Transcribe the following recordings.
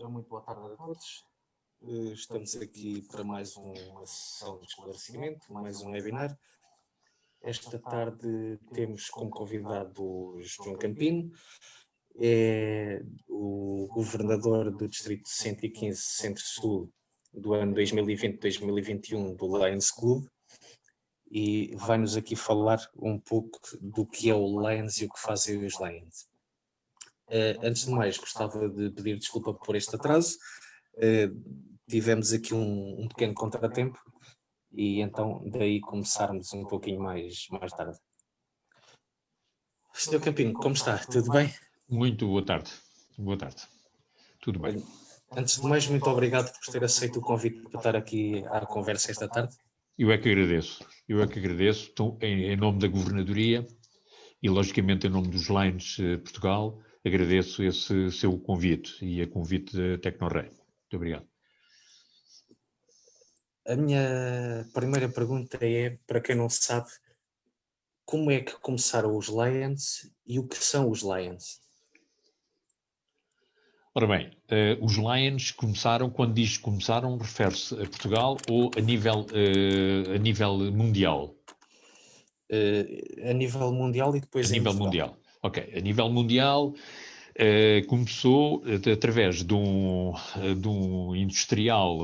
Ora, muito boa tarde a todos. Estamos aqui para mais uma sessão de esclarecimento, mais um webinar. Esta tarde temos como convidado o João Campino, é o governador do Distrito 115 Centro-Sul do ano 2020-2021 do Lions Club, e vai-nos aqui falar um pouco do que é o Lions e o que fazem os Lions. Antes de mais, gostava de pedir desculpa por este atraso. Tivemos aqui um pequeno contratempo e então daí começarmos um pouquinho mais tarde. Sr. Campino, como está? Tudo bem? Muito boa tarde. Boa tarde. Tudo bem. Antes de mais, muito obrigado por ter aceito o convite para estar aqui à conversa esta tarde. Eu é que agradeço. Estou em nome da Governadoria e, logicamente, em nome dos Lions Portugal, agradeço esse seu convite e a convite da Tecnorei. Muito obrigado. A minha primeira pergunta é, para quem não sabe, como é que começaram os Lions e o que são os Lions? Ora bem, os Lions começaram, quando diz começaram, refere-se a Portugal ou a nível mundial? A nível mundial e depois a nível mundial. Ok, a nível mundial começou através de um industrial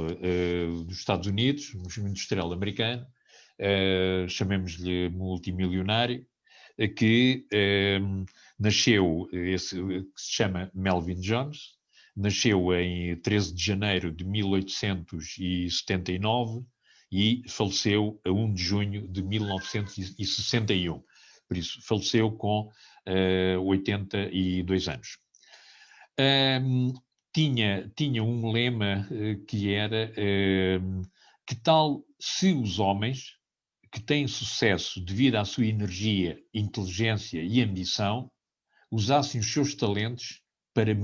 dos Estados Unidos, um industrial americano, chamemos-lhe multimilionário, que nasceu, que se chama Melvin Jones, nasceu em 13 de janeiro de 1879 e faleceu a 1 de junho de 1961. Por isso, faleceu com 82 anos. Tinha um lema que era que tal se os homens que têm sucesso devido à sua energia, inteligência e ambição usassem os seus talentos para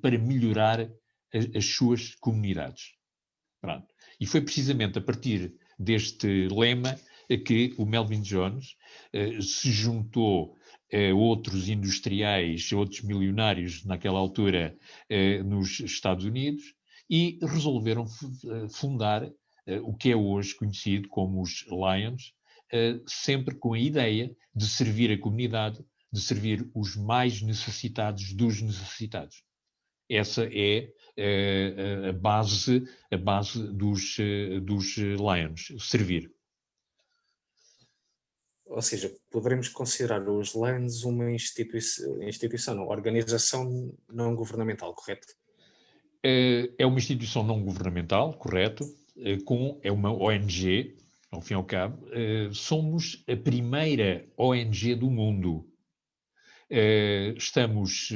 para melhorar as suas comunidades. Pronto. E foi precisamente a partir deste lema que o Melvin Jones se juntou a outros industriais, outros milionários naquela altura nos Estados Unidos e resolveram fundar o que é hoje conhecido como os Lions, sempre com a ideia de servir a comunidade, de servir os mais necessitados dos necessitados. Essa é a base dos Lions, servir. Ou seja, poderemos considerar os Lions uma instituição, não, organização não governamental, correto? É uma instituição não governamental, correto, é uma ONG, ao fim e ao cabo. Somos a primeira ONG do mundo. Estamos,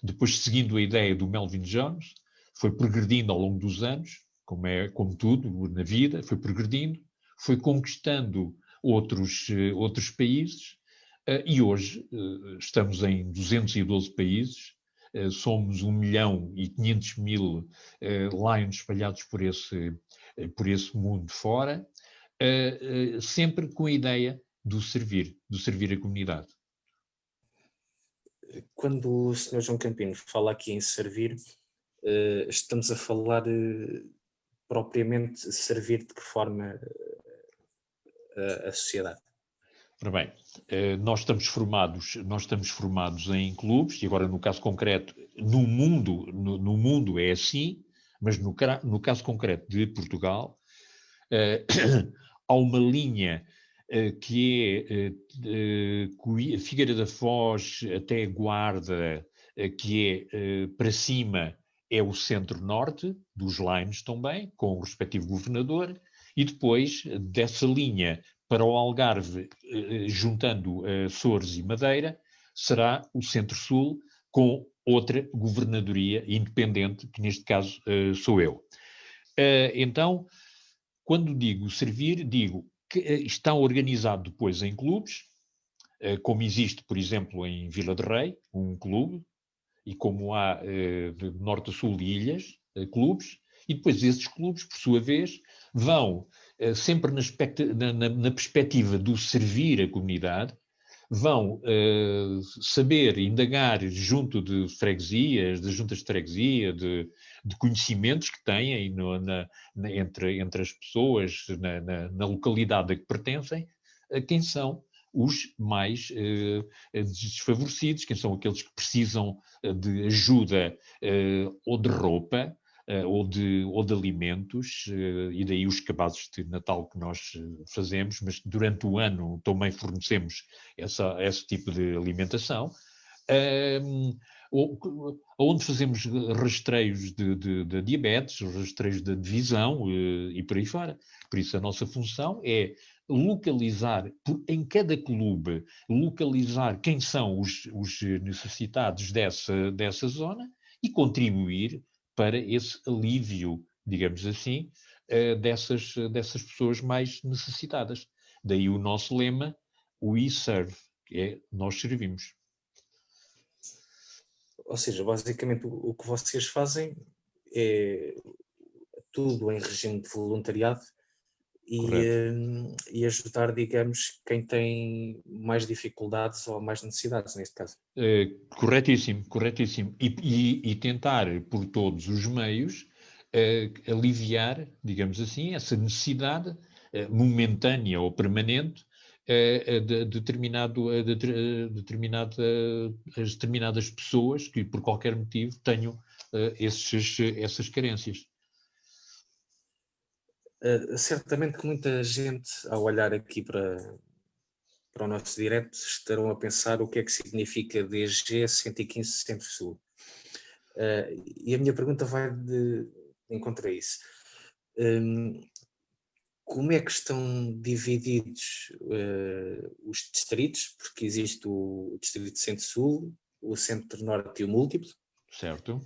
depois seguindo a ideia do Melvin Jones, foi progredindo ao longo dos anos, como tudo na vida, foi progredindo, foi conquistando outros países, e hoje estamos em 212 países, somos 1.500.000 Lions espalhados por esse mundo fora, sempre com a ideia do servir a comunidade. Quando o Sr. João Campino fala aqui em servir, estamos a falar propriamente servir de que forma a sociedade? Ora bem, nós estamos formados em clubes, e agora no caso concreto, no mundo é assim, mas no caso concreto de Portugal, há uma linha que é Figueira da Foz até Guarda, que é para cima é o centro-norte, dos Lions também, com o respectivo governador, e depois dessa linha para o Algarve, juntando Açores e Madeira, será o centro-sul com outra governadoria independente, que neste caso sou eu. Então, quando digo servir, digo que está organizado depois em clubes, como existe, por exemplo, em Vila de Rei, um clube, e como há de norte a sul de ilhas, clubes, e depois esses clubes, por sua vez, vão sempre na perspectiva do servir a comunidade, vão saber indagar junto de freguesias, de juntas de freguesia, de conhecimentos que têm entre as pessoas na localidade a que pertencem, quem são os mais desfavorecidos, quem são aqueles que precisam de ajuda ou de roupa, ou de alimentos, e daí os cabazes de Natal que nós fazemos, mas durante o ano também fornecemos esse tipo de alimentação. Onde fazemos rastreios de diabetes, rastreios de visão e por aí fora. Por isso a nossa função é localizar, em cada clube, localizar quem são os necessitados dessa zona e contribuir para esse alívio, digamos assim, dessas pessoas mais necessitadas. Daí o nosso lema, We Serve, que é nós servimos. Ou seja, basicamente o que vocês fazem é tudo em regime de voluntariado e ajudar, digamos, quem tem mais dificuldades ou mais necessidades, neste caso. Corretíssimo. E tentar, por todos os meios, aliviar, digamos assim, essa necessidade momentânea ou permanente de determinadas pessoas que, por qualquer motivo, tenham essas carências. Certamente que muita gente, ao olhar aqui para o nosso direto, estarão a pensar o que é que significa DG 115 Centro-Sul. E a minha pergunta vai de encontro a isso. Como é que estão divididos os distritos? Porque existe o Distrito Centro-Sul, o Centro-Norte e o Múltiplo. Certo.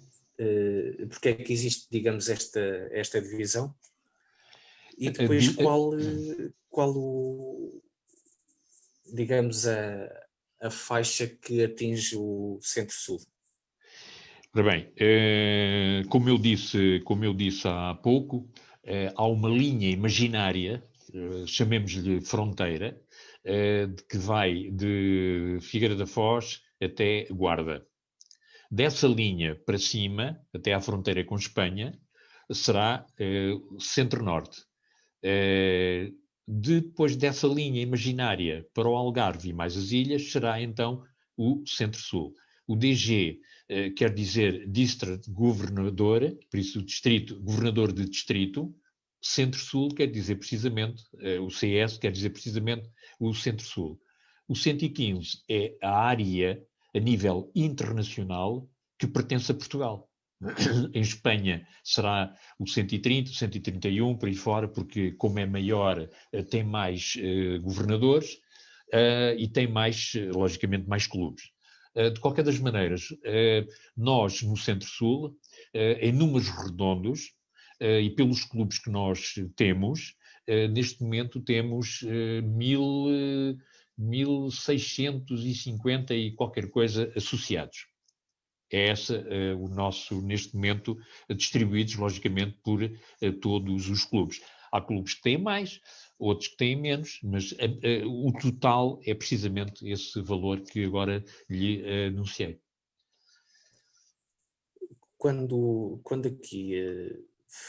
Porque é que existe, digamos, esta divisão? E depois qual digamos, a faixa que atinge o Centro-Sul? Ora bem, como eu disse há pouco, há uma linha imaginária, chamemos-lhe fronteira, que vai de Figueira da Foz até Guarda. Dessa linha para cima, até à fronteira com Espanha, será Centro-Norte. Depois dessa linha imaginária para o Algarve e mais as ilhas, será então o Centro-Sul. O DG quer dizer District Governador, por isso o distrito, governador de distrito. Centro-Sul quer dizer precisamente, o CS quer dizer precisamente o Centro-Sul. O 115 é a área a nível internacional que pertence a Portugal. Em Espanha será o 130, o 131, por aí fora, porque como é maior, tem mais governadores e tem mais, logicamente, mais clubes. De qualquer das maneiras, nós no Centro-Sul, em números redondos, e pelos clubes que nós temos, neste momento temos 1.650 e qualquer coisa associados. É essa o nosso, neste momento, distribuídos, logicamente, por todos os clubes. Há clubes que têm mais, outros que têm menos, mas o total é precisamente esse valor que agora lhe anunciei. Quando aqui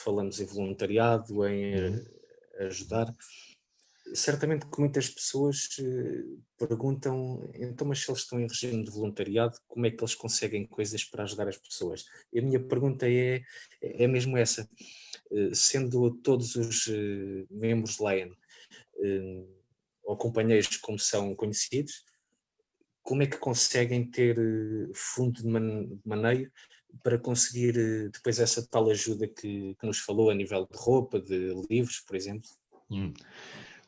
falamos em voluntariado, em ajudar, certamente que muitas pessoas perguntam, então, mas se eles estão em regime de voluntariado, como é que eles conseguem coisas para ajudar as pessoas? E a minha pergunta é mesmo essa. Sendo todos os membros de LAN ou companheiros como são conhecidos, como é que conseguem ter fundo de maneio para conseguir depois essa tal ajuda que nos falou a nível de roupa, de livros, por exemplo?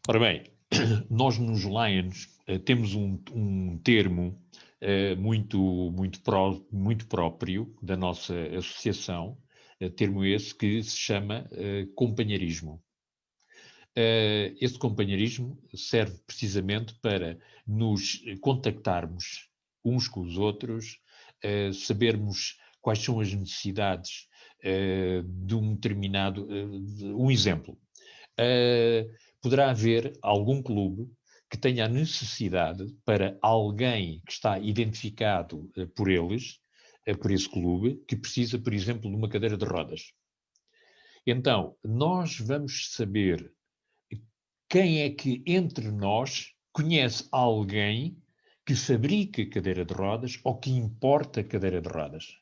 Ora bem, nós nos Lions temos um termo muito próprio da nossa associação, termo esse que se chama companheirismo. Esse companheirismo serve precisamente para nos contactarmos uns com os outros, sabermos quais são as necessidades de um determinado... um exemplo. Poderá haver algum clube que tenha a necessidade para alguém que está identificado por eles, por esse clube, que precisa, por exemplo, de uma cadeira de rodas. Então, nós vamos saber quem é que entre nós conhece alguém que fabrica cadeira de rodas ou que importa cadeira de rodas.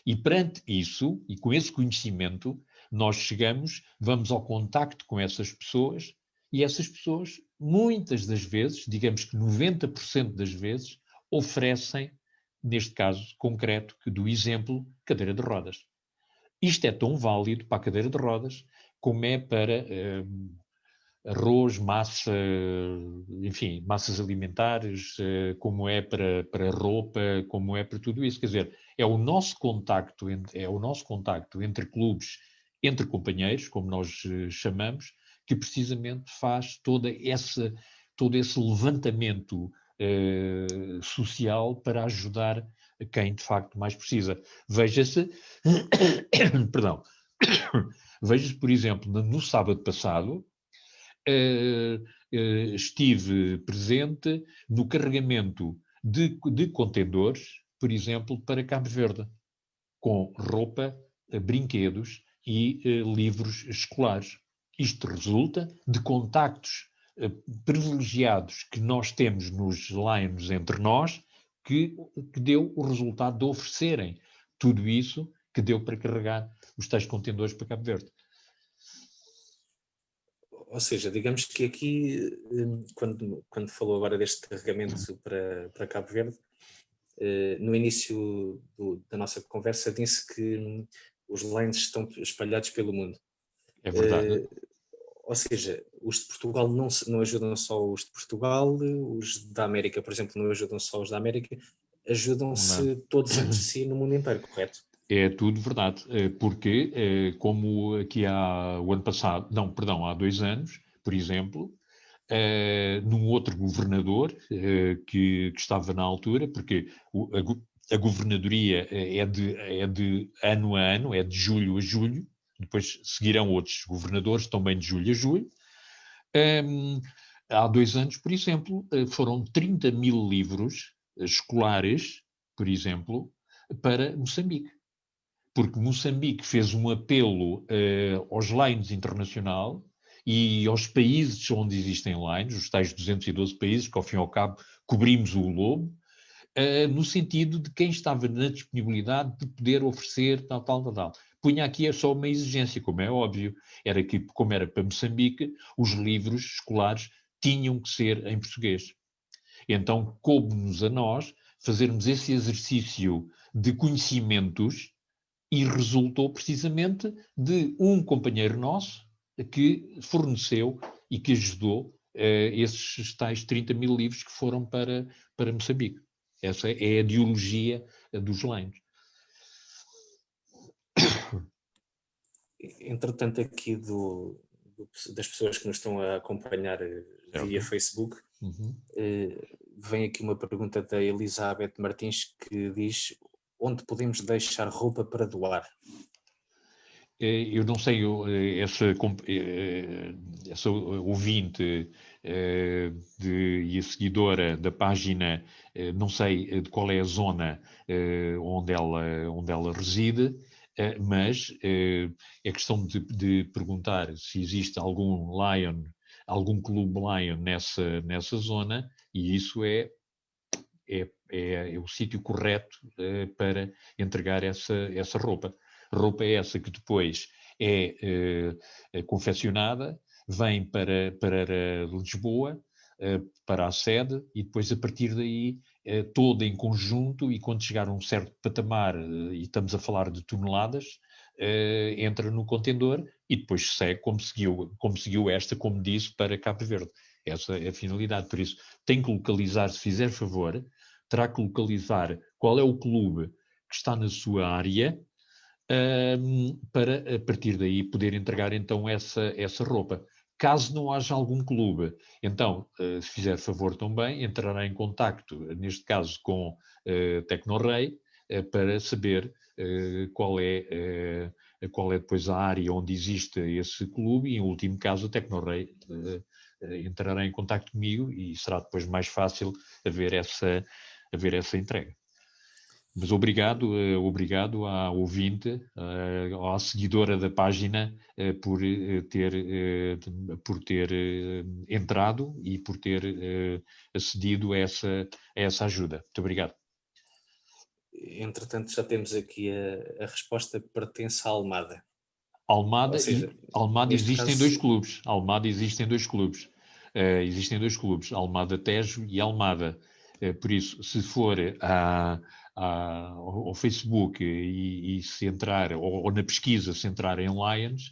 E perante isso, e com esse conhecimento, nós chegamos, vamos ao contacto com essas pessoas, e essas pessoas, muitas das vezes, digamos que 90% das vezes, oferecem, neste caso concreto, que do exemplo, cadeira de rodas. Isto é tão válido para a cadeira de rodas, como é para arroz, massa, enfim, massas alimentares, como é para roupa, como é para tudo isso. Quer dizer, é o nosso contacto entre clubes, entre companheiros, como nós chamamos, que precisamente faz todo esse levantamento social para ajudar quem de facto mais precisa. Veja-se, perdão, veja-se, por exemplo, no sábado passado, estive presente no carregamento de contendores, por exemplo, para Cabo Verde, com roupa, brinquedos e livros escolares. Isto resulta de contactos privilegiados que nós temos nos Lions entre nós, que deu o resultado de oferecerem tudo isso que deu para carregar os tais contendores para Cabo Verde. Ou seja, digamos que aqui, quando falou agora deste carregamento para Cabo Verde, no início da nossa conversa disse que os Lions estão espalhados pelo mundo. É verdade. Ou seja, os de Portugal não ajudam só os de Portugal, os da América, por exemplo, não ajudam só os da América, ajudam-se todos entre si no mundo inteiro, correto? É tudo verdade, porque como aqui há 2 anos, por exemplo, num outro governador que estava na altura, porque a governadoria é de ano a ano, é de julho a julho, depois seguirão outros governadores também de julho a julho. Há 2 anos, por exemplo, foram 30 mil livros escolares, por exemplo, para Moçambique. Porque Moçambique fez um apelo aos Lions Internacional e aos países onde existem Lions, os tais 212 países, que ao fim e ao cabo cobrimos o globo, no sentido de quem estava na disponibilidade de poder oferecer tal. Punha aqui só uma exigência, como é óbvio, era que, como era para Moçambique, os livros escolares tinham que ser em português. Então, coube-nos a nós fazermos esse exercício de conhecimentos e resultou precisamente de um companheiro nosso que forneceu e que ajudou esses tais 30 mil livros que foram para Moçambique. Essa é a ideologia dos Lions. Entretanto, aqui das pessoas que nos estão a acompanhar via Facebook, vem aqui uma pergunta da Elizabeth Martins que diz: onde podemos deixar roupa para doar? Eu não sei, essa ouvinte e a seguidora da página, não sei de qual é a zona onde ela reside, mas é questão de perguntar se existe algum clube Lion nessa zona, e isso é o sítio correto para entregar essa roupa. Roupa é essa que depois é confeccionada, vem para Lisboa, para a sede, e depois a partir daí toda em conjunto, e quando chegar a um certo patamar, e estamos a falar de toneladas, entra no contendor e depois segue como seguiu esta, como disse, para Cabo Verde. Essa é a finalidade. Por isso, tem que localizar, se fizer favor, terá que localizar qual é o clube que está na sua área, para, a partir daí, poder entregar então essa roupa. Caso não haja algum clube, então, se fizer favor também, entrará em contacto, neste caso, com Tecnorei, para saber qual é depois a área onde existe esse clube, e, em último caso, a Tecnorei entrará em contacto comigo e será depois mais fácil haver essa entrega. Mas obrigado à ouvinte, à seguidora da página, por ter entrado e por ter acedido a essa ajuda. Muito obrigado. Entretanto, já temos aqui a resposta que pertence à Almada. Almada, seja, Almada existem caso... dois clubes. Almada existem dois clubes. Existem dois clubes, Almada Tejo e Almada. Por isso, se for ao Facebook e se entrar, ou na pesquisa, se entrar em Lions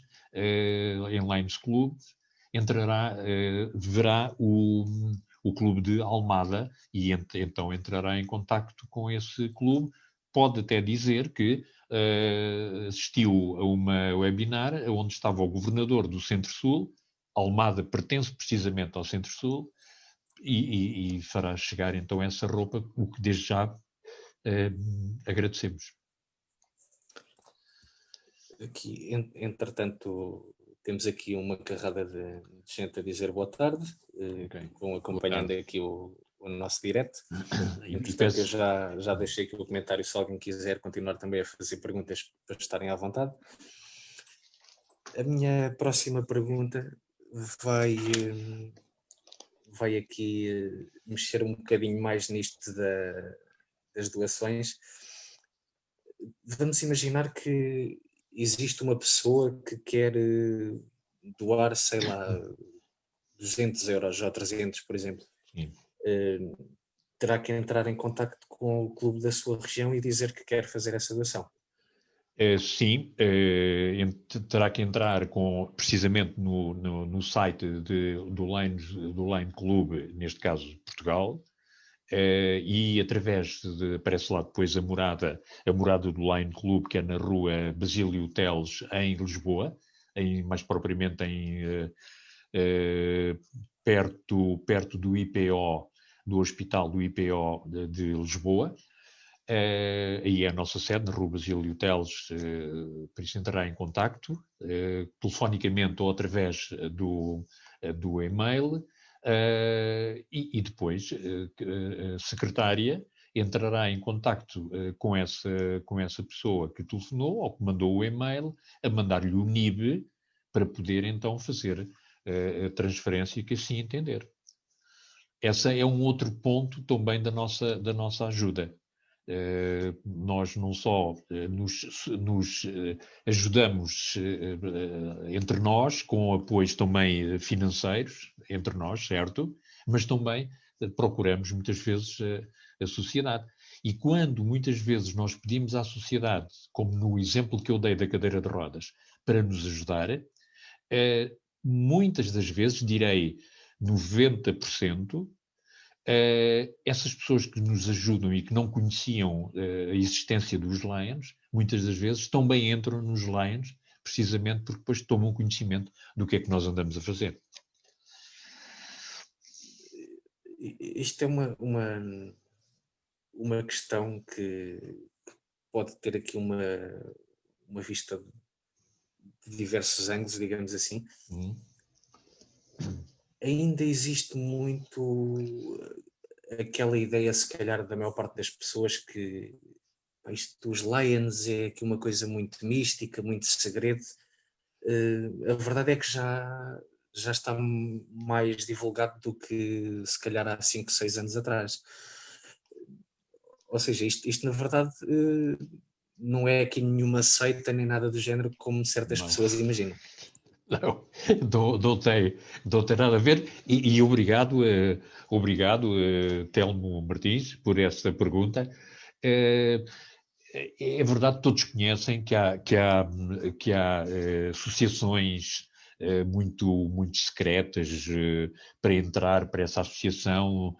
Club, verá o clube de Almada e então entrará em contacto com esse clube. Pode até dizer que assistiu a uma webinar onde estava o governador do Centro-Sul. Almada pertence precisamente ao Centro-Sul e fará chegar então essa roupa, o que desde já agradecemos. Aqui, entretanto, temos aqui uma carrada de gente a dizer boa tarde, vão acompanhando aqui o nosso direto. Entretanto, eu já deixei aqui o comentário, se alguém quiser continuar também a fazer perguntas para estarem à vontade. A minha próxima pergunta vai aqui mexer um bocadinho mais nisto das doações. Vamos imaginar que existe uma pessoa que quer doar, sei lá, 200 euros ou 300, por exemplo. Terá que entrar em contacto com o clube da sua região e dizer que quer fazer essa doação. Sim, terá que entrar precisamente no site do Line Club, neste caso Portugal, e através aparece lá depois a morada do Line Club, que é na rua Basílio Teles, em Lisboa, mais propriamente perto do IPO, do Hospital do IPO de Lisboa. Aí é a nossa sede, na rua Basílio Teles, por isso entrará em contacto, telefonicamente ou através do e-mail, e depois a secretária entrará em contacto com essa pessoa que telefonou ou que mandou o e-mail, a mandar-lhe o NIB para poder então fazer a transferência que assim entender. Esse é um outro ponto também da nossa ajuda. Nós não só nos ajudamos entre nós, com apoios também financeiros, entre nós, certo? Mas também procuramos muitas vezes a sociedade. E quando muitas vezes nós pedimos à sociedade, como no exemplo que eu dei da cadeira de rodas, para nos ajudar, muitas das vezes, direi 90%, essas pessoas que nos ajudam e que não conheciam a existência dos Lions, muitas das vezes também entram nos Lions, precisamente porque depois tomam conhecimento do que é que nós andamos a fazer. Isto é uma questão que pode ter aqui uma vista de diversos ângulos, digamos assim. Ainda existe muito aquela ideia, se calhar, da maior parte das pessoas que isto dos Lions é aqui uma coisa muito mística, muito segredo. A verdade é que já está mais divulgado do que se calhar há 5, 6 anos atrás. Ou seja, isto na verdade não é aqui nenhuma seita nem nada do género como certas pessoas imaginam. Não, não tem nada a ver e obrigado, Telmo Martins, por essa pergunta. É verdade que todos conhecem que há associações muito secretas. Para entrar para essa associação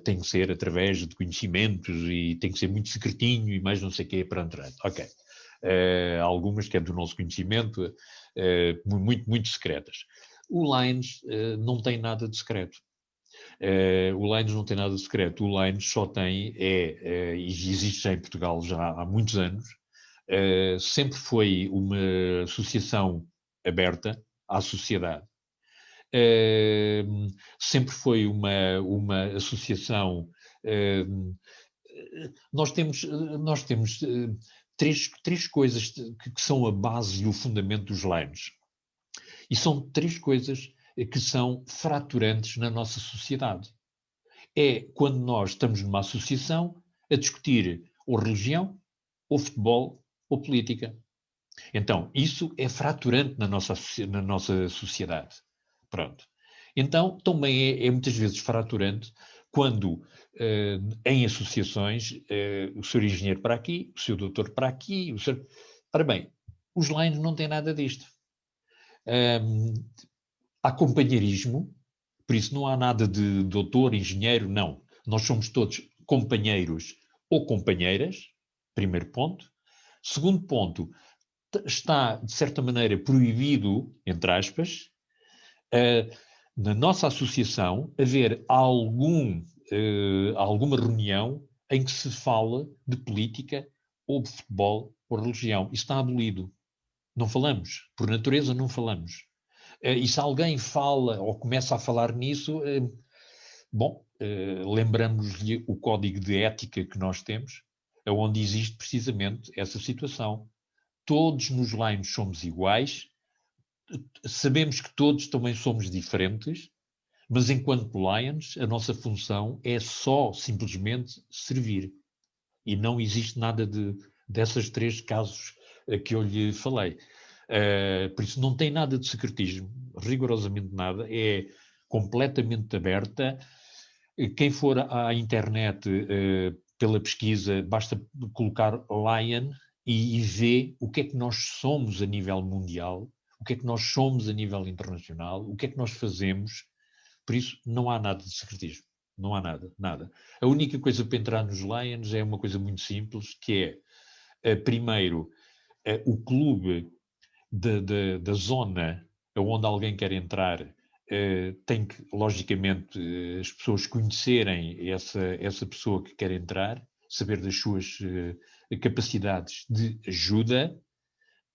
tem que ser através de conhecimentos e tem que ser muito secretinho e mais não sei o quê para entrar. Ok. Algumas que é do nosso conhecimento, muito secretas. O Lions não tem nada de secreto. O Lions não tem nada de secreto. O Lions só tem, e existe já em Portugal já há muitos anos, sempre foi uma associação aberta à sociedade. sempre foi uma associação. Nós temos três coisas que são a base e o fundamento dos Lions. E são três coisas que são fraturantes na nossa sociedade. É quando nós estamos numa associação a discutir ou religião, ou futebol, ou política. Então, isso é fraturante na nossa sociedade. Pronto. Então, também é muitas vezes fraturante quando, em associações, o senhor engenheiro para aqui, o senhor doutor para aqui, o senhor... Ora bem, os Lions não têm nada disto. Há companheirismo, por isso não há nada de doutor, engenheiro, não. Nós somos todos companheiros ou companheiras, primeiro ponto. Segundo ponto, está, de certa maneira, proibido, entre aspas, na nossa associação, haver alguma reunião em que se fala de política ou de futebol ou religião. Isso está abolido. Não falamos. Por natureza, não falamos. E se alguém fala ou começa a falar nisso, lembramos-lhe o código de ética que nós temos, onde existe precisamente essa situação. Todos nos Lions somos iguais, sabemos que todos também somos diferentes, mas enquanto Lions, a nossa função é só simplesmente servir. E não existe nada dessas três casos que eu lhe falei. Por isso não tem nada de secretismo, rigorosamente nada, é completamente aberta. Quem for à internet pela pesquisa, basta colocar Lion e vê o que é que nós somos a nível mundial, o que é que nós somos a nível internacional, o que é que nós fazemos. Por isso não há nada de secretismo, não há nada. A única coisa para entrar nos Lions é uma coisa muito simples, que é, primeiro, o clube da zona onde alguém quer entrar, tem que, logicamente, as pessoas conhecerem essa pessoa que quer entrar, saber das suas capacidades de ajuda,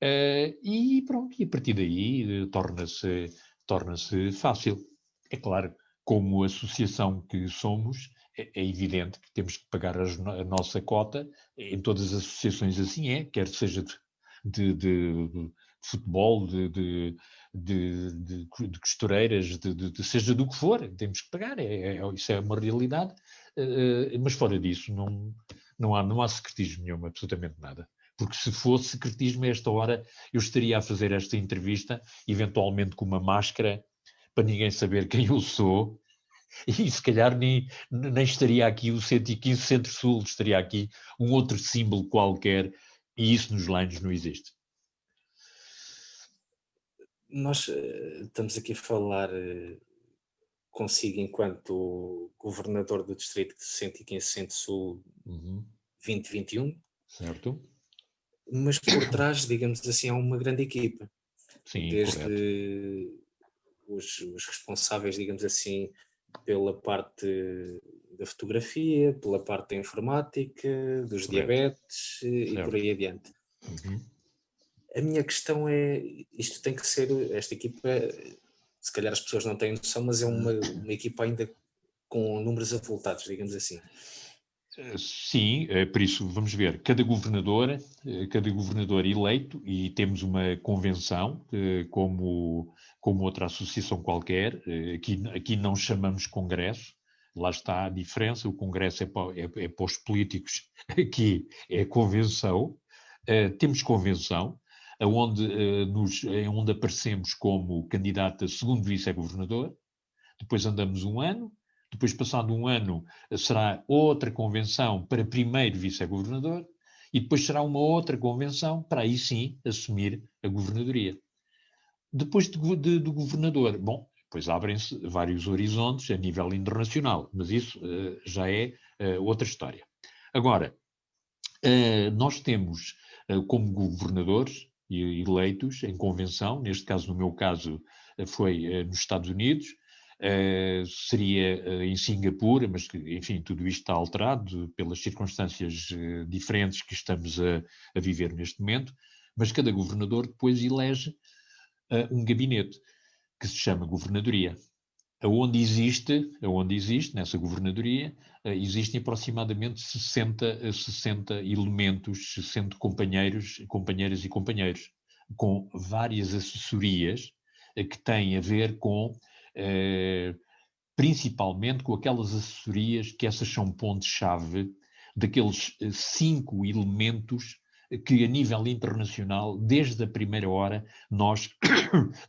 e pronto, e a partir daí torna-se fácil. É claro, como associação que somos, é evidente que temos que pagar a nossa cota, em todas as associações assim é, quer seja de futebol, de costureiras, seja do que for, temos que pagar, isso é uma realidade, mas fora disso não há secretismo nenhum, absolutamente nada. Porque se fosse secretismo a esta hora, eu estaria a fazer esta entrevista, eventualmente com uma máscara, para ninguém saber quem eu sou, e se calhar nem estaria aqui o 115 Centro-Sul, estaria aqui um outro símbolo qualquer, e isso nos Lions não existe. Nós estamos aqui a falar consigo enquanto governador do distrito de 115 Centro-Sul 2021. Certo. Mas por trás, digamos assim, há uma grande equipa. Sim, desde os responsáveis, digamos assim, pela parte da fotografia, pela parte da informática, dos diabetes e por aí adiante. A minha questão é, isto tem que ser, esta equipa, se calhar as pessoas não têm noção, mas é uma equipa ainda com números avultados, digamos assim. Sim, por isso vamos ver, cada governador eleito, e temos uma convenção, como outra associação qualquer, aqui não chamamos congresso, lá está a diferença, o congresso é para os políticos, aqui é convenção, temos convenção, onde aparecemos como candidato a segundo vice-governador, depois andamos um ano, depois, passado um ano, será outra convenção para primeiro vice-governador e depois será uma outra convenção para aí sim assumir a governadoria. Depois do governador, depois abrem-se vários horizontes a nível internacional, mas isso já é outra história. Agora, nós temos como governadores eleitos em convenção, neste caso, no meu caso, foi nos Estados Unidos, seria em Singapura, mas que, enfim, tudo isto está alterado pelas circunstâncias diferentes que estamos a viver neste momento, mas cada governador depois elege um gabinete que se chama governadoria. Onde existe, nessa governadoria, existem aproximadamente 60 elementos, 60 companheiras e companheiros, com várias assessorias que têm a ver com, principalmente com aquelas assessorias que essas são pontos-chave daqueles 5 elementos que a nível internacional, desde a primeira hora, nós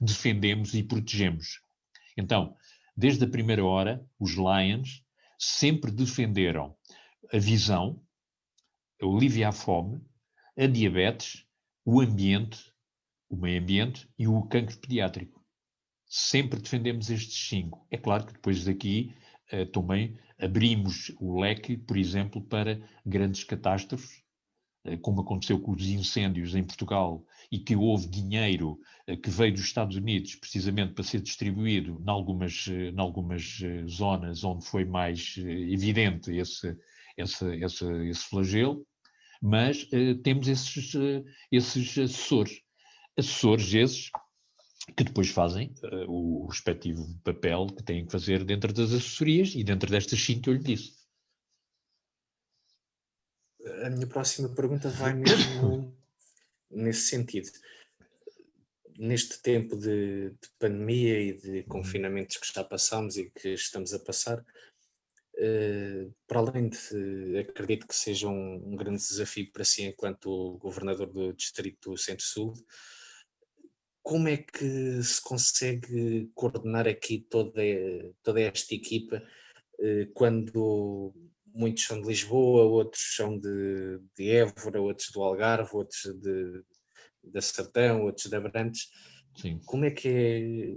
defendemos e protegemos. Então, desde a primeira hora, os Lions sempre defenderam a visão, a alívio à fome, a diabetes, o ambiente, o meio ambiente e o cancro pediátrico. Sempre defendemos estes 5. É claro que depois daqui também abrimos o leque, por exemplo, para grandes catástrofes, como aconteceu com os incêndios em Portugal, e que houve dinheiro que veio dos Estados Unidos precisamente para ser distribuído em algumas zonas onde foi mais evidente esse flagelo, mas temos esses assessores. Assessores esses que depois fazem o respectivo papel que têm que fazer dentro das assessorias e dentro destas 5 que eu lhe disse. A minha próxima pergunta vai mesmo nesse sentido. Neste tempo de pandemia e de confinamentos que já passamos e que estamos a passar, para além de, acredito que seja um grande desafio para si enquanto governador do Distrito do Centro-Sul, como é que se consegue coordenar aqui toda esta equipa quando muitos são de Lisboa, outros são de Évora, outros do Algarve, outros da Sertão, outros de Abrantes? Sim. Como é que é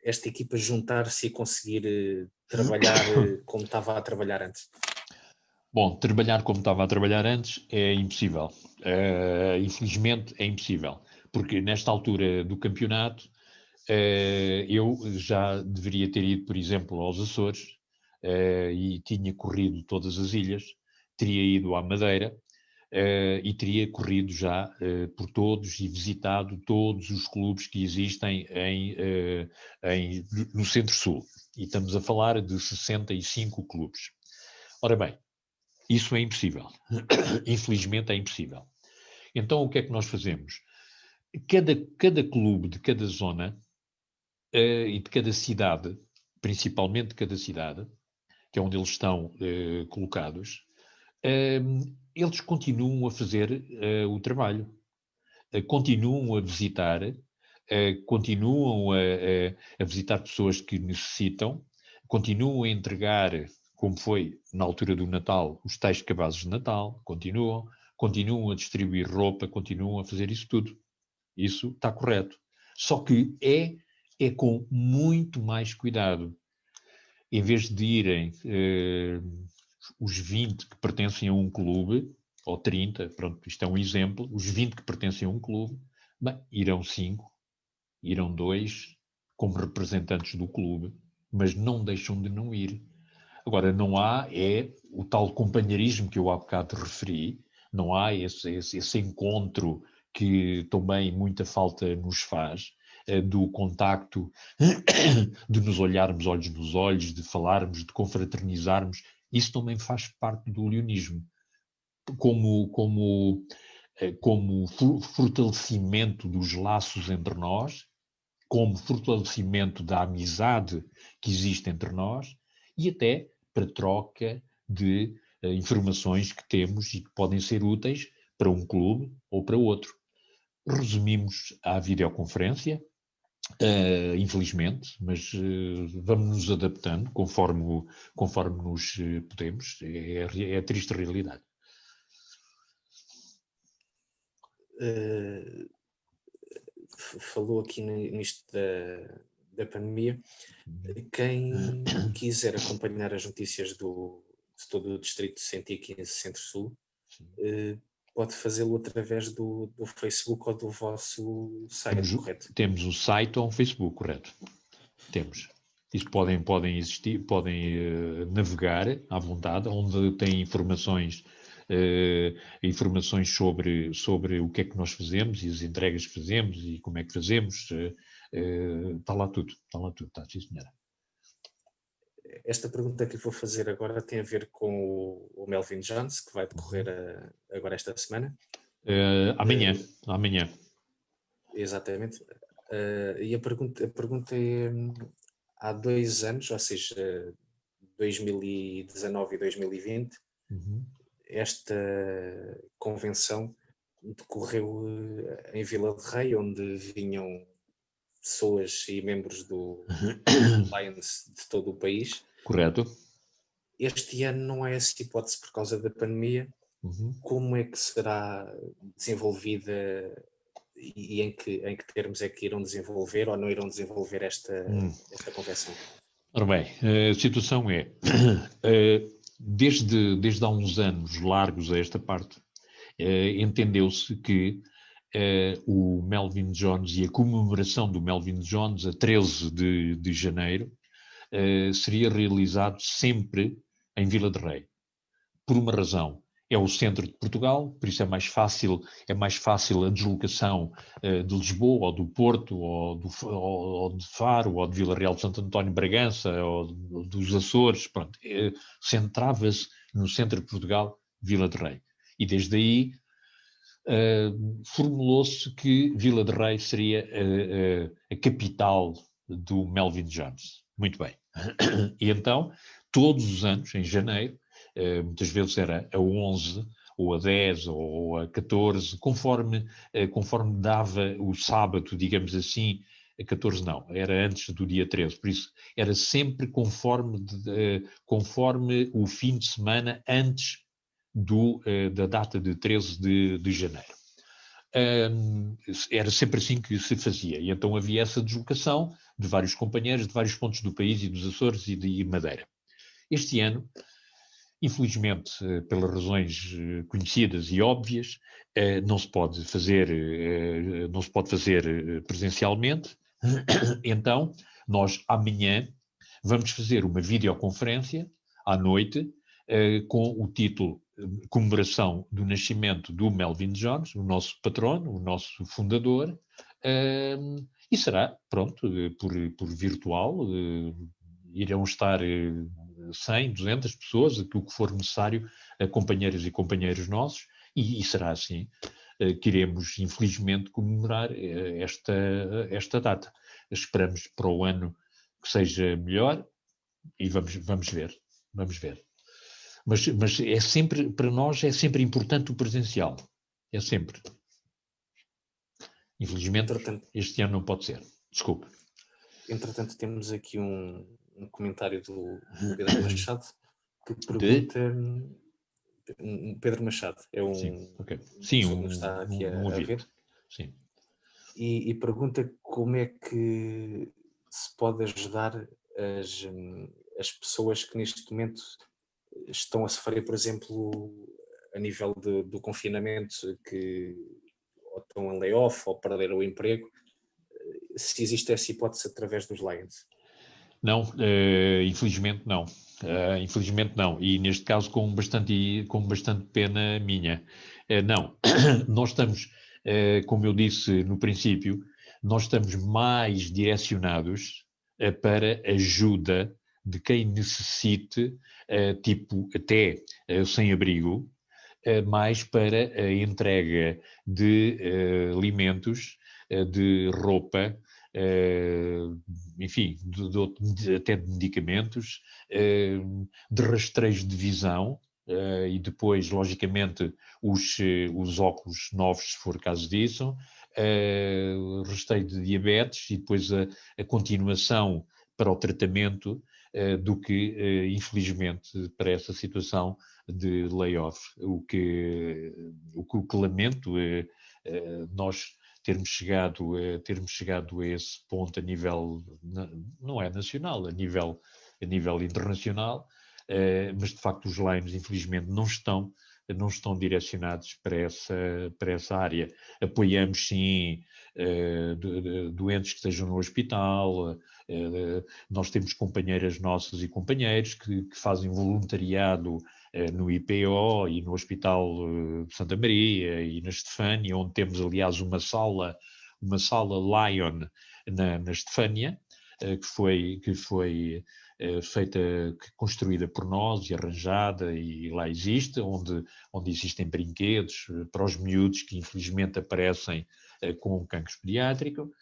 esta equipa juntar-se e conseguir trabalhar como estava a trabalhar antes? Bom, trabalhar como estava a trabalhar antes é impossível. Infelizmente é impossível. Porque nesta altura do campeonato eu já deveria ter ido, por exemplo, aos Açores e tinha corrido todas as ilhas, teria ido à Madeira e teria corrido já por todos e visitado todos os clubes que existem no Centro-Sul. E estamos a falar de 65 clubes. Ora bem, isso é impossível. Infelizmente é impossível. Então o que é que nós fazemos? Cada clube de cada zona e de cada cidade, principalmente de cada cidade, que é onde eles estão colocados, eles continuam a fazer o trabalho, continuam a visitar, continuam a visitar pessoas que necessitam, continuam a entregar, como foi na altura do Natal, os tais cabazes de Natal, continuam a distribuir roupa, continuam a fazer isso tudo. Isso está correto. Só que é com muito mais cuidado. Em vez de irem os 20 que pertencem a um clube, ou 30, pronto, isto é um exemplo, os 20 que pertencem a um clube, bem, irão 5, irão 2 como representantes do clube, mas não deixam de não ir. Agora, não há o tal companheirismo que eu há bocado referi, não há esse encontro que também muita falta nos faz, do contacto, de nos olharmos olhos nos olhos, de falarmos, de confraternizarmos. Isso também faz parte do leonismo. Como fortalecimento dos laços entre nós, como fortalecimento da amizade que existe entre nós e até para troca de informações que temos e que podem ser úteis para um clube ou para outro. Resumimos à videoconferência, infelizmente, mas vamos nos adaptando conforme nos podemos. É a triste realidade. Falou aqui nisto da pandemia. Quem quiser acompanhar as notícias de todo o Distrito 115 Centro-Sul, pode fazê-lo através do Facebook ou do vosso site, correto? Temos o site ou o Facebook, correto. Temos. Isso podem existir, podem navegar à vontade, onde tem informações sobre o que é que nós fazemos e as entregas que fazemos e como é que fazemos, Está lá tudo, está sim, senhora. Esta pergunta que lhe vou fazer agora tem a ver com o Melvin Jones, que vai decorrer agora esta semana. Amanhã. Exatamente. E a pergunta é, há 2 anos, ou seja, 2019 e 2020, esta convenção decorreu em Vila de Rei, onde vinham pessoas e membros do Lions de todo o país. Correto. Este ano não há essa hipótese por causa da pandemia. Como é que será desenvolvida e em que termos é que irão desenvolver ou não irão desenvolver esta convenção? Ora bem, a situação é, desde há uns anos largos a esta parte, entendeu-se que o Melvin Jones e a comemoração do Melvin Jones a 13 de janeiro seria realizado sempre em Vila de Rei. Por uma razão, é o centro de Portugal, por isso é mais fácil a deslocação de Lisboa, ou do Porto, ou de Faro, ou de Vila Real de Santo António, Bragança, ou dos Açores, pronto. Centrava-se no centro de Portugal, Vila de Rei. E desde aí formulou-se que Vila de Rei seria a capital do Melvin Jones. Muito bem. E então, todos os anos, em janeiro, muitas vezes era a 11, ou a 10, ou a 14, conforme dava o sábado, digamos assim, a 14 não, era antes do dia 13, por isso era sempre conforme o fim de semana antes da data de 13 de janeiro. Era sempre assim que se fazia, e então havia essa deslocação de vários companheiros de vários pontos do país e dos Açores e de Madeira. Este ano, infelizmente, pelas razões conhecidas e óbvias, não se pode fazer presencialmente. Então, nós amanhã vamos fazer uma videoconferência à noite com o título Comemoração do Nascimento do Melvin Jones, o nosso patrono, o nosso fundador, e será, pronto, por virtual. Irão estar 100, 200 pessoas, o que for necessário, companheiras e companheiros nossos, e será assim que iremos, infelizmente, comemorar esta data. Esperamos para o ano que seja melhor e vamos ver. Mas é sempre, para nós, é sempre importante o presencial. É sempre. Infelizmente, este ano não pode ser. Desculpe. Entretanto, temos aqui um comentário do Pedro Machado que pergunta... Pedro Machado é pessoa que nos está aqui a ver. Sim. E pergunta como é que se pode ajudar as pessoas que neste momento estão a sofrer, por exemplo, a nível do confinamento, que ou estão em layoff ou perderam o emprego, se existe essa hipótese através dos Lions. Não, infelizmente não. Infelizmente não. E neste caso com bastante pena minha. Não, nós estamos, como eu disse no princípio, nós estamos mais direcionados para ajuda de quem necessite, tipo até sem-abrigo, mais para a entrega de alimentos, de roupa, enfim, até de medicamentos, de rastreios de visão, e depois, logicamente, os óculos novos, se for caso disso, rastreio de diabetes e depois a continuação para o tratamento do que, infelizmente, para essa situação de layoff. O que lamento nós termos chegado a esse ponto a nível, não é nacional, a nível internacional, mas de facto os Lions infelizmente não estão direcionados para essa área. Apoiamos sim doentes que estejam no hospital, nós temos companheiras nossas e companheiros que fazem voluntariado no IPO e no Hospital de Santa Maria e na Estefânia, onde temos aliás uma sala uma sala Lion na Estefânia, que foi feita, construída por nós e arranjada, e lá existe, onde existem brinquedos para os miúdos que infelizmente aparecem com um cancro pediátrico,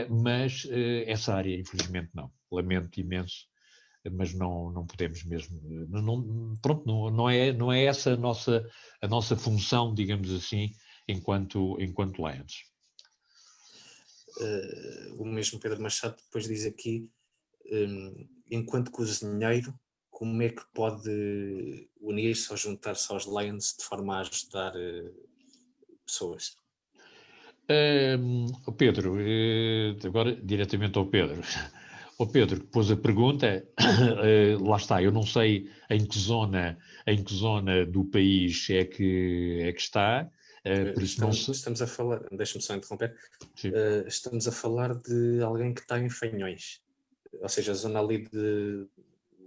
mas essa área infelizmente não. Lamento imenso, mas não podemos mesmo. Pronto, não é essa a nossa função, digamos assim, enquanto Lions. O mesmo Pedro Machado depois diz aqui, enquanto cozinheiro, como é que pode unir-se ou juntar-se aos Lions de forma a ajudar pessoas? Pedro, agora diretamente ao Pedro. O Pedro que pôs a pergunta, lá está, eu não sei em que zona do país é que está, por isso não sei. Estamos a falar, deixa-me só interromper, estamos a falar de alguém que está em Fanhões, ou seja, a zona ali de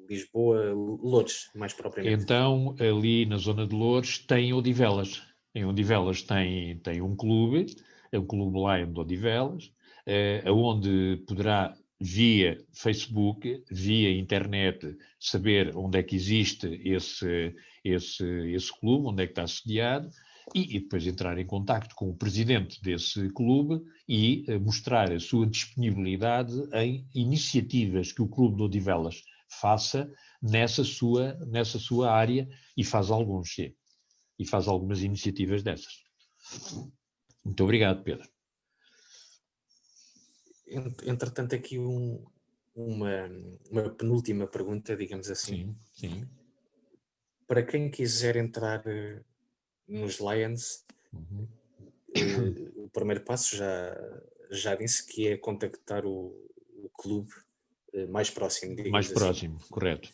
Lisboa, Loures, mais propriamente. Então, ali na zona de Loures tem Odivelas. Em Odivelas tem um clube Lion de Odivelas, onde poderá, via Facebook, via internet, saber onde é que existe esse clube, onde é que está assediado, e depois entrar em contacto com o presidente desse clube e mostrar a sua disponibilidade em iniciativas que o clube de Odivelas faça nessa sua área, e faz alguns, sim. E faz algumas iniciativas dessas. Muito obrigado, Pedro. Entretanto, aqui uma penúltima pergunta, digamos assim. Sim. Para quem quiser entrar nos Lions, o primeiro passo já disse que é contactar o clube mais próximo, digamos mais assim. próximo, correto.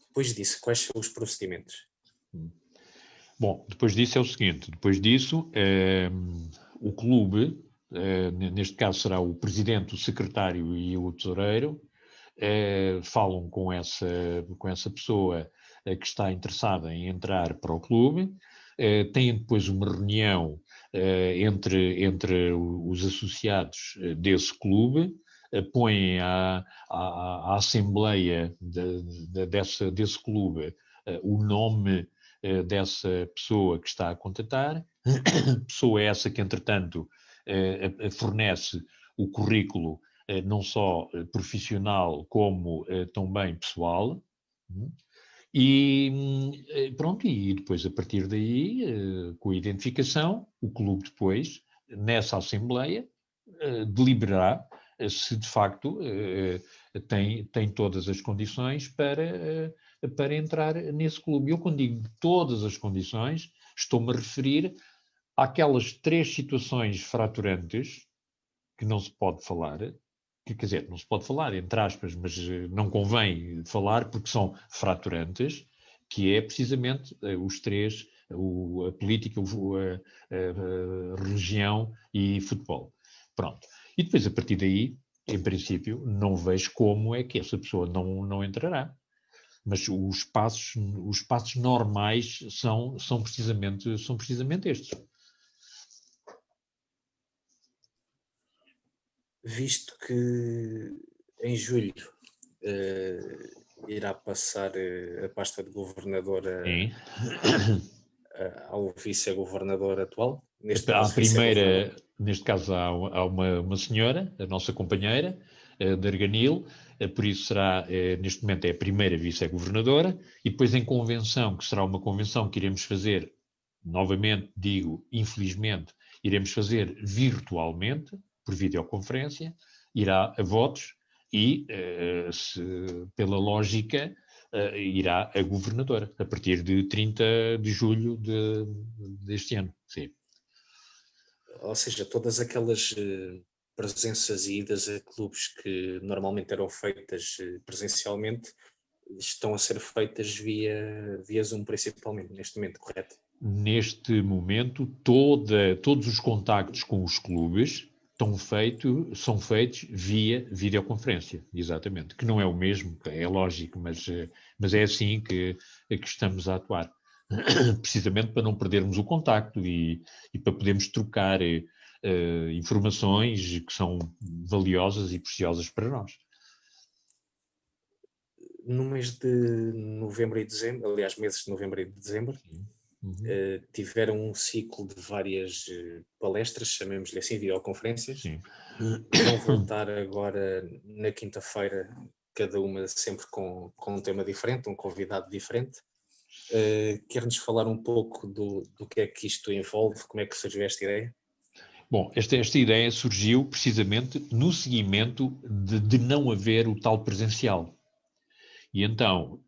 Depois disso, quais são os procedimentos? Bom, depois disso é o seguinte, depois disso o clube, neste caso será o presidente, o secretário e o tesoureiro, falam com essa pessoa que está interessada em entrar para o clube, têm depois uma reunião entre os associados desse clube, põem à assembleia desse clube o nome dessa pessoa que está a contatar, pessoa essa que, entretanto, fornece o currículo não só profissional como também pessoal. E pronto, e depois a partir daí, com a identificação, o clube depois, nessa assembleia, deliberará se de facto tem todas as condições para entrar nesse clube. Eu, quando digo todas as condições, estou-me a referir àquelas 3 situações fraturantes que não se pode falar, quer dizer, não se pode falar, entre aspas, mas não convém falar porque são fraturantes, que é precisamente os 3, a política, a religião e futebol. Pronto. E depois, a partir daí, em princípio, não vejo como é que essa pessoa não entrará. Mas os passos normais são precisamente estes. Visto que em julho irá passar a pasta de governador ao vice-governador atual, neste caso há uma senhora, a nossa companheira, de Arganil, por isso será, neste momento é a primeira vice-governadora, e depois em convenção, que será uma convenção que iremos fazer, novamente digo, infelizmente, iremos fazer virtualmente, por videoconferência, irá a votos e, pela lógica, irá a governadora, a partir de 30 de julho deste ano. Sim. Ou seja, todas aquelas presenças e idas a clubes que normalmente eram feitas presencialmente estão a ser feitas via Zoom, principalmente, neste momento, correto? Neste momento, todos os contactos com os clubes são feitos via videoconferência, exatamente, que não é o mesmo, é lógico, mas é assim que estamos a atuar, precisamente para não perdermos o contacto e para podermos trocar informações que são valiosas e preciosas para nós. No mês de novembro e dezembro, aliás, meses de novembro e de dezembro, tiveram um ciclo de várias palestras, chamemos-lhe assim, videoconferências. Sim. Vão voltar agora na quinta-feira, cada uma sempre com um tema diferente, um convidado diferente. Quer-nos falar um pouco do que é que isto envolve, como é que surgiu esta ideia? Bom, esta ideia surgiu precisamente no seguimento de não haver o tal presencial. E então,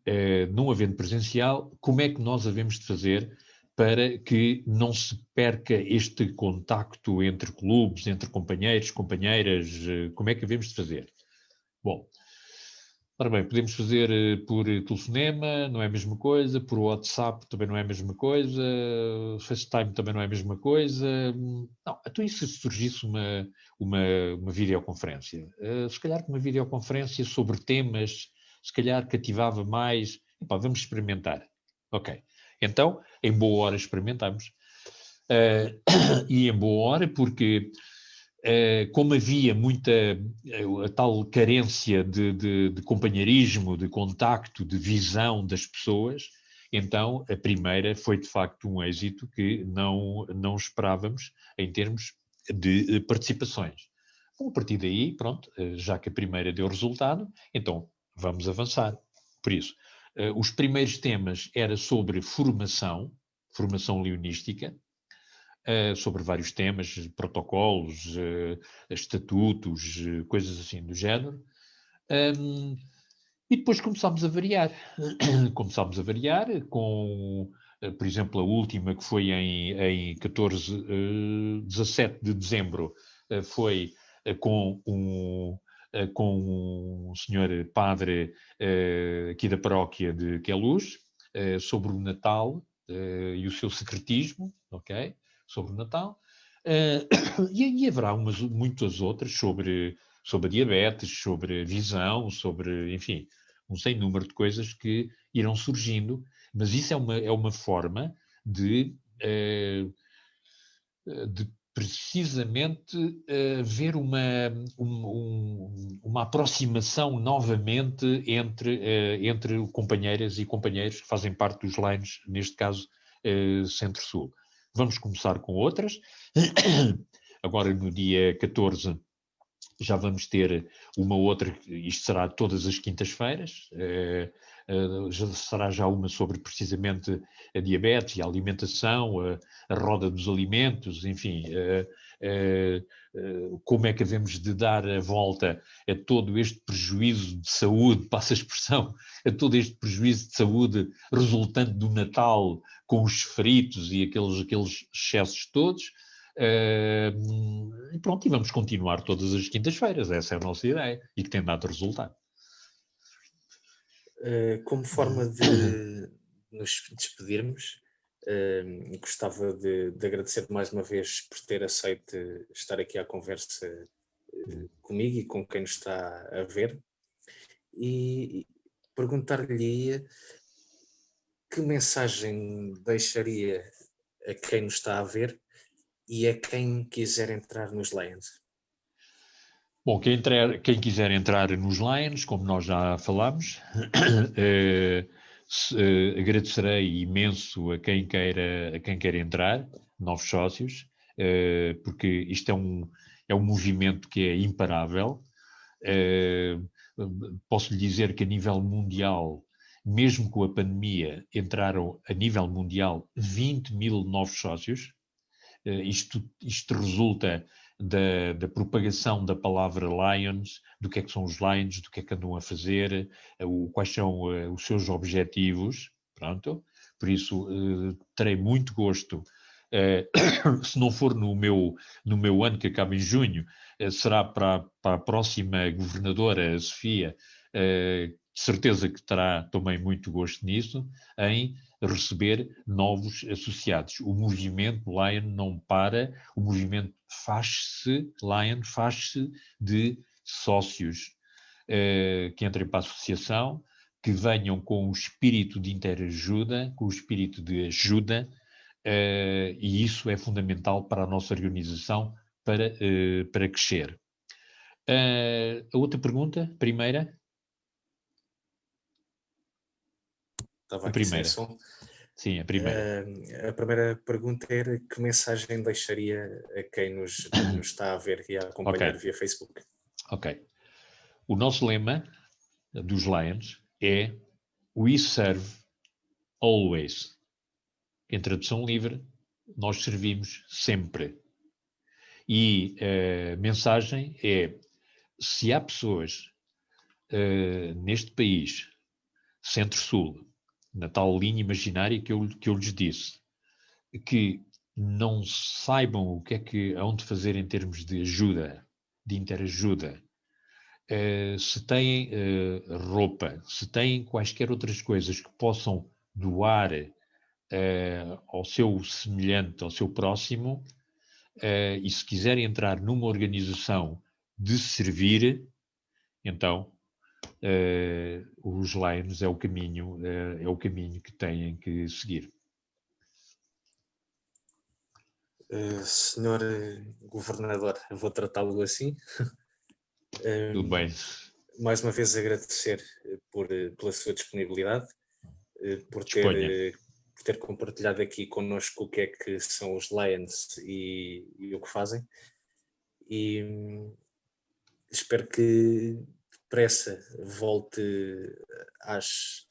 não havendo presencial, como é que nós havemos de fazer para que não se perca este contacto entre clubes, entre companheiros, companheiras? Como é que havemos de fazer? Bom, ora bem, podemos fazer por telefonema, não é a mesma coisa, por WhatsApp também não é a mesma coisa, FaceTime também não é a mesma coisa. Não, então e se surgisse uma videoconferência? Se calhar uma videoconferência sobre temas, se calhar cativava mais. Epá, vamos experimentar. Ok. Então, em boa hora experimentamos. E em boa hora porque... como havia muita a tal carência de companheirismo, de contacto, de visão das pessoas, então a primeira foi de facto um êxito que não esperávamos em termos de participações. Então, a partir daí, pronto, já que a primeira deu resultado, então vamos avançar. Por isso, os primeiros temas era sobre formação leonística, sobre vários temas, protocolos, estatutos, coisas assim do género. E depois começámos a variar. Começámos a variar com, por exemplo, a última que foi em 17 de dezembro, foi com um senhor padre aqui da paróquia de Queluz, sobre o Natal e o seu secretismo, ok? Sobre o Natal, e haverá muitas outras sobre a diabetes, sobre a visão, sobre, enfim, um sem número de coisas que irão surgindo, mas isso é uma forma de precisamente ver uma aproximação novamente entre companheiras e companheiros que fazem parte dos lines, neste caso, Centro-Sul. Vamos começar com outras. Agora, no dia 14, já vamos ter uma outra, isto será todas as quintas-feiras, será já uma sobre precisamente a diabetes e a alimentação, a roda dos alimentos, enfim, como é que devemos de dar a volta a todo este prejuízo de saúde, passa a expressão, a todo este prejuízo de saúde resultante do Natal com os fritos e aqueles excessos todos. E pronto, e vamos continuar todas as quintas-feiras, essa é a nossa ideia, e que tem dado resultado. Como forma de nos despedirmos, gostava de agradecer mais uma vez por ter aceito estar aqui à conversa comigo e com quem nos está a ver, e perguntar-lhe que mensagem deixaria a quem nos está a ver e a quem quiser entrar nos Lions. Bom, quem quiser entrar nos Lions, como nós já falámos, agradecerei imenso a quem queira entrar, novos sócios, porque isto é um movimento que é imparável. Posso lhe dizer que a nível mundial, mesmo com a pandemia, entraram a nível mundial 20 mil novos sócios. Isto resulta da propagação da palavra Lions, do que é que são os Lions, do que é que andam a fazer, quais são os seus objetivos, pronto. Por isso, terei muito gosto, se não for no meu ano, que acaba em junho, será para a próxima governadora, a Sofia, de certeza que terá também muito gosto nisso, em receber novos associados. O movimento Lion não para, o movimento Lion faz-se de sócios que entrem para a associação, que venham com o espírito de interajuda, com o espírito de ajuda, e isso é fundamental para a nossa organização para crescer. A outra pergunta, primeira? Estava A aqui sem primeira. som. Sim, a primeira. A primeira pergunta era que mensagem deixaria a quem nos está a ver e a acompanhar via Facebook? Ok. O nosso lema dos Lions é We serve always. Em tradução livre, nós servimos sempre. E a mensagem é, se há pessoas neste país, Centro-Sul, na tal linha imaginária que eu lhes disse, que não saibam o que é que hão de fazer em termos de ajuda, de interajuda, se têm roupa, se têm quaisquer outras coisas que possam doar ao seu semelhante, ao seu próximo, e se quiserem entrar numa organização de servir, então os Lions é o caminho que têm que seguir. Senhor Governador, eu vou tratá-lo assim. Tudo bem. Mais uma vez agradecer pela sua disponibilidade, por ter compartilhado aqui connosco o que é que são os Lions e o que fazem. E espero que depressa volte às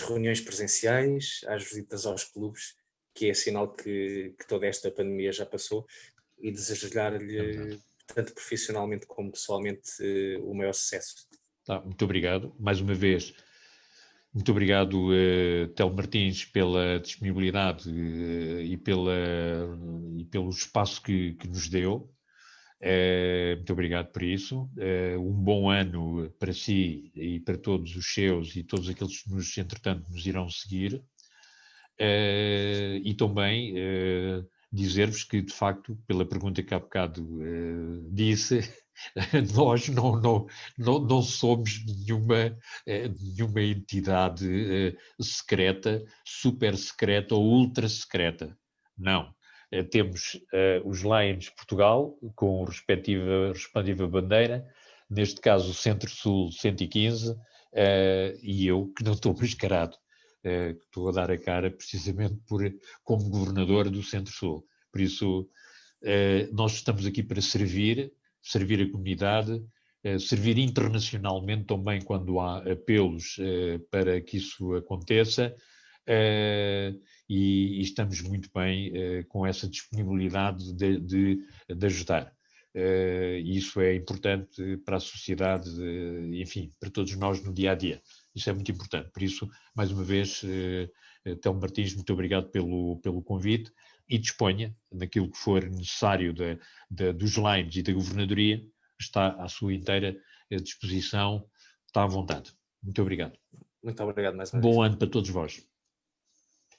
reuniões presenciais, às visitas aos clubes, que é sinal que toda esta pandemia já passou, e desejar-lhe, tanto profissionalmente como pessoalmente, o maior sucesso. Tá, muito obrigado. Mais uma vez, muito obrigado, Telmo Martins, pela disponibilidade e pelo espaço que nos deu. Muito obrigado por isso. Um bom ano para si e para todos os seus e todos aqueles que entretanto, nos irão seguir. E também dizer-vos que, de facto, pela pergunta que há bocado disse, nós não somos nenhuma entidade secreta, super secreta ou ultra secreta. Não. Temos os Lions Portugal, com respectiva bandeira, neste caso o Centro-Sul 115, e eu que não estou mascarado. Estou a dar a cara precisamente como governador do Centro-Sul. Por isso, nós estamos aqui para servir a comunidade, servir internacionalmente também quando há apelos para que isso aconteça, e estamos muito bem com essa disponibilidade de ajudar. Isso é importante para a sociedade, enfim, para todos nós no dia-a-dia. Isso é muito importante. Por isso, mais uma vez, Telmo Martins, muito obrigado pelo convite e disponha, naquilo que for necessário dos Lions e da Governadoria, está à sua inteira disposição, está à vontade. Muito obrigado. Muito obrigado mais uma vez. Bom ano para todos vós.